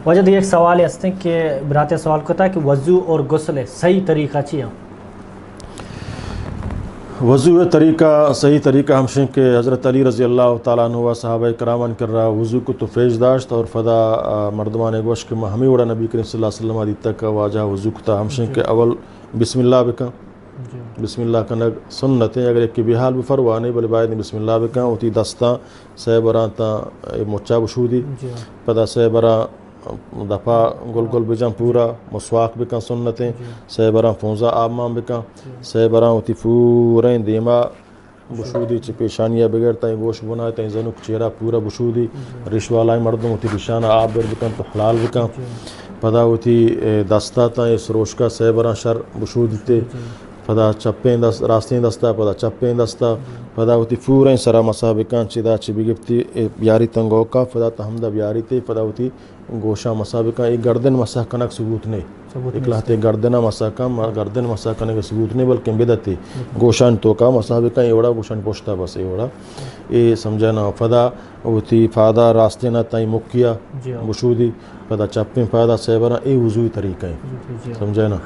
وجہ ایک سوال ہستے ہیں کہ برات سوال کرتا ہے کہ وضو اور غسل صحیح طریقہ چاہیے. وضو طریقہ صحیح طریقہ ہمشن کہ حضرت علی رضی اللہ تعالیٰ عنہ و صحابہ کرامن کر رہا وضو کو تو فیض داشت اور فدا مردمان گوش کے ہمیں وڑا نبی کریم صلی اللہ علیہ وسلم علی تک واجہ وضو کتا ہمشن کہ اول بسم اللہ بکا بسم اللہ کنگ سنتیں اگر ایک کی بحال بھی فروانے بلے باید بسم اللہ بکا ہوتی دستاں سہ بران تا مچا بشودی پدا سہ بران دفعہ گل گل بجان پورا مسواک بکن سنتیں سہ بران فونزہ آب مام بکن سہ بران ہوتی پورا دیما بشودی چی پیشانیہ بغیر تائیں گوش بنائے تائیں زنک چہرہ پورا بشودی رشوالائی مردم ہوتی رشانہ آب بر بکن تو حلال بکن پدا ہوتی دستا تائیں سروش کا سہ بران شر بشودی تے پدا چپیں راستیں دستا پدا چپیں دستا پدا ہوتی پورا سرا مسا بکن چی دا چی بگفتی بیاری تنگو کا پدا تحمدہ بیاری تے پدا ہوتی گوشہ مسا بکن ایک گردن مسا کنک ثبوت نہیں اکلاتے گردنہ مسا کم گردن مسا کنک ثبوت نہیں بلکہ بدتی گوشان تو کا مسا بکن ایوڑا گوشان پوشتا بس ایوڑا اے سمجھنا پدا ہوتی فادا راستے نہ تائیں مکیا بشودی پدا چپیں فادا سیبرا اے وضوی طریقہ ہیں سمجھنا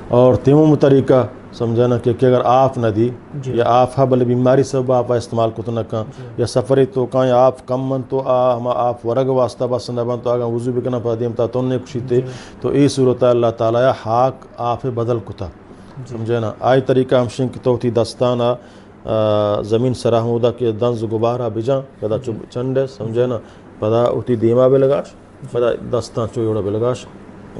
اور تیمم طریقہ سمجھنا کہ اگر آف نہ دی یا آف ہے بلے بیماری سب آپ استعمال کو تو نہ کہاں یا سفری تو کہاں یا آپ کم من تو ہما آپ ورگ واسطہ بس نہ بن تو آگا وضو بکنا پا دیم تا تونے کشی تے تو ای صورت اللہ تعالیٰ حاک آپ بدل کتا سمجھنا آئی طریقہ ہمشن کی توتی دستانہ زمین سراہمودہ کے دنز گبارہ بجان پدا چنڈے سمجھنا پدا اوتی دیما بے لگاش پدا دستان چویوڑا بے لگاش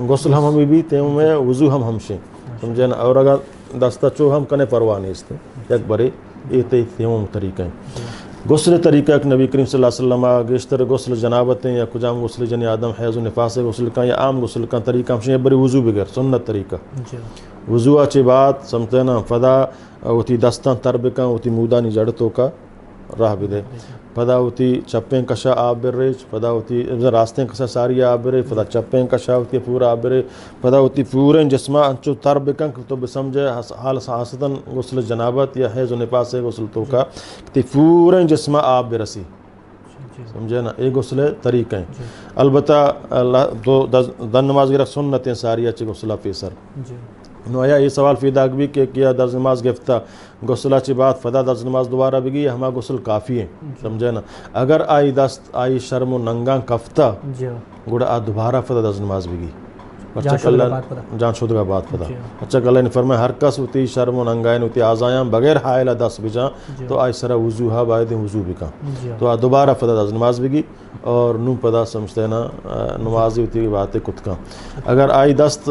غسل ہم بھی تیمم میں وضو ہم ہمشن سمجھنا اور اگر دستہ چو ہم کنے پرواہ نہیں استے ایک بڑے ایتے تیمم طریقہ ہیں غسل طریقہ ایک نبی کریم صلی اللہ علیہ وسلم گشتر غسل جنابتیں یا کجام غسل جنی آدم حیض و نفاس غسل کا یا عام غسل کا طریقہ ہمشن بڑی وضو بغیر سنت طریقہ وضو اچھی بات سمجھنا فدا ہوتی دستان تربکاں ہوتی مودانی جڑتوں کا راہ بھی دے پدا ہوتی چپیں کشا آب بر ریچ پدا ہوتی راستیں کشا ساری آب بر پدا چپیں کشا ہوتی پورا آب بر پدا ہوتی پورے جسمہ انچو تر بکن تو بسمجھے حال حاصتاً غسل جنابت یا حیض و نفاس غسل تو کا تی پورے جسمہ آب برسی سمجھے نا ایک غسل طریقہ ہیں البتہ دو دن نماز گرہ سنتیں ساری اچھی غسلہ پیسر نو آیا یہ سوال فی داغ بھی کہ کیا درز نماز گفتہ غسلہ چی بات فدا درز نماز دوبارہ بگی ہما غسل کافی ہیں سمجھے نا اگر آئی دست آئی شرم و ننگان کفتہ گوڑا آ دوبارہ فدا درز نماز بگی جان شدگا بات فدا اچھا کہ اللہ نے فرمایا ہر کس ہوتی شرم و ننگائن ہوتی آزایاں بغیر حائلہ دست بجان تو آئی سرا وضو ہا باید وضو بکا تو آ دوبارہ فدا درز نماز بگی اور نو پدا سمجھتے نا نمازی ہوتی باتیں کت کا اگر آئی دست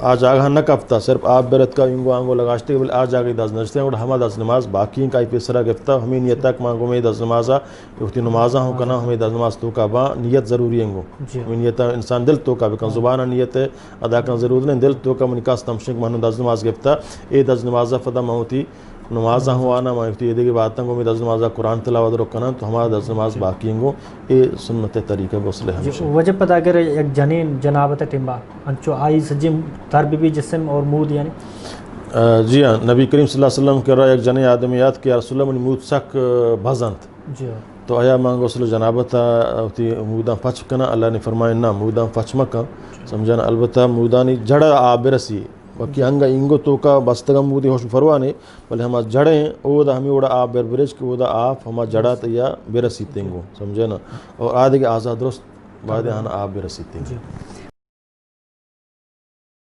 آج آگاہ نہ کفتا صرف آپ برت کا انگو آنگو لگاشتے کہ آج آگئی دست نجتے ہیں اور ہما دست نماز باقی ہیں کائی پیسرہ گفتا ہمیں نیت تک مانگو میں دست نمازہ اختی نمازہ ہوں کنا ہمیں دست نماز تو کا با نیت ضروری ہیں گو ہمیں نیت انسان دل تو کا بکن زبانہ نیت ادا کن ضرور نہیں دل تو کا منکاس تمشنک مانو دست نماز گفتا اے دست نمازہ فدا مہوتی نمازہ ہوانا مانگتی یہ دیکھے باتاں کو میں دست نمازہ قرآن تلاوت رکھنا تو ہمارا دست نماز باقی ہیں گو اے سنت طریقہ غسل ہمشہ وجہ پتہ اگر ایک جنین جنابت ٹمبا انچو آئی سجم تربی بھی جسم اور مود یعنی جی ہاں نبی کریم صلی اللہ علیہ وسلم کر رہا ایک جنین آدمیات کہ رسول اللہ منی مود سک بھزنت تو آیا مانگو غسل جنابت ہوتی مودان پچ کنا اللہ نے فرمایا نا مودان پچ مکا سمجھانا البتہ مودانی جڑا آب برسی باقی انگا انگو تو کا بستگم مودی ہوش فروانے بلے ہما جڑیں او دا ہمیں اوڑا آب بربرج کہ او دا آپ ہما جڑا تیا برسی تنگو سمجھے نا اور آدھے کے آزاد درست بعد ہانا آب برسی تنگو